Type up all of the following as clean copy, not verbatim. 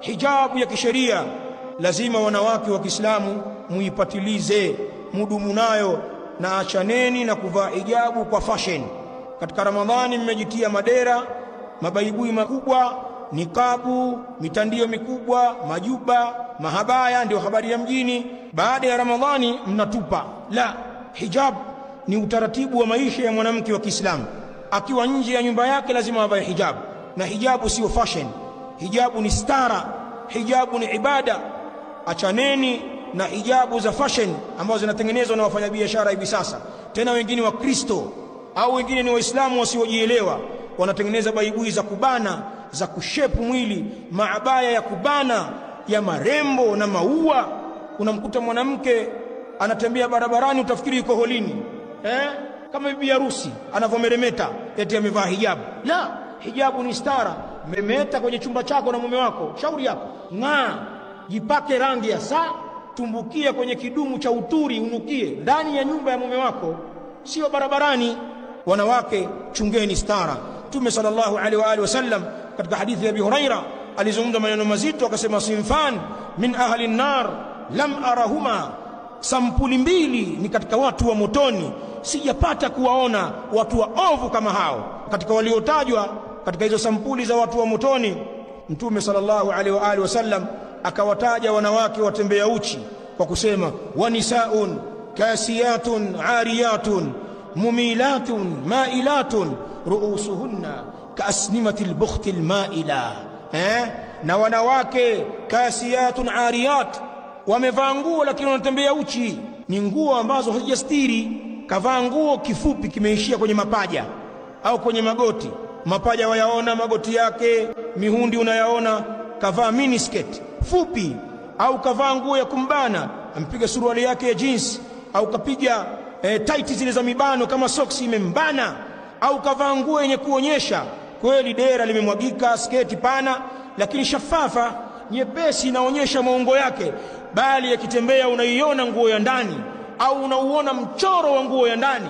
hijabu ya kisheria lazima wanawake wa Kiislamu muipatilize, mudumu nayo, na achaneni na kuvaa hijabu kwa fashion. Katika Ramadhani mmejitia madera, mabaibui makubwa, nikabu, mitandio mikubwa, majuba, mahabaya, ndio habari ya mjini. Baada ya Ramadhani mnatupa. La, hijab ni utaratibu wa maisha ya mwanamke wa Kiislamu. Akiwa nje ya nyumba yake lazima avae hijab, na hijabu sio fashion. Hijabu ni stara, hijabu ni ibada. Achaneni na hijabu za fashion ambazo zinatengenezwa na wafanyabiashara hivi sasa. Tena wengine wa Kristo au wengine ni Waislamu wasiojielewa, wanatengeneza baibui za kubana, za kushepu mwili, maabaya ya kubana ya marembo na maua. Unamkuta mwanamke anatembea barabarani utafikiri yuko holini, kama bibi harusi anavomeremeta, eti amevaa hijabu. La, hijabu ni stara. Meremeta kwenye chumba chako na mume wako, shauri yako. Jipake rangi ya saa, tumbukia kwenye kidumu cha uturi, unukie ndani ya nyumba ya mume wako, sio barabarani. Wanawake, chungeni stara. Mtume sallallahu alaihi wa alihi wasallam katika hadithi ya Abi Huraira alizungumza maneno mazito, akasema sinfan min ahli an-nar lam arahuma, sampuli mbili ni katika watu wa motoni, sijapata kuwaona watu waovu kama hao. Katika waliotajwa katika hizo sampuli za watu wa motoni, Mtume sallallahu alaihi wa alihi wasallam akawataja wanawake watembea uchi kwa kusema wanisaun kasiyatun ariyatun mumilatun mailatun ruusuhunna kaasnimatil bukhtil maila. Na wanawake kasiyatun ariyat, wamevaa nguo lakini wanatembea uchi. Ni nguo ambazo hazijastiri. Kavaa nguo kifupi kimeishia kwenye mapaja au kwenye magoti, mapaja wayaona, magoti yake, mihundi unayaona. Kavaa miniskirt fupi, au kavaa nguo ya kumbana, ampiga suruali yake ya jeans, au kapiga tight zile za mibano kama soksi imembana, au kavaa nguo yenye kuonyesha kweli dera limemwagika, sketi pana lakini shafafa, nyepesi, inaonyesha maungo yake, bali akitembea unaiona nguo ya ndani au unauona mchoro wa nguo ya ndani.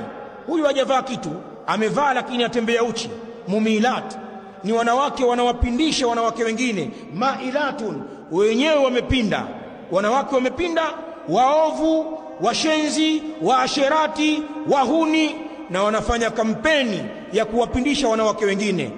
Huyu hajavaa kitu, amevaa lakini atembea uchi. Mumilat ni wanawake wanawapindisha wanawake wengine. Mailatun, wenyewe wamepinda. Wanawake wamepinda, waovu, washenzi, waasherati, wahuni, na wanafanya kampeni ya kuwapindisha wanawake wengine.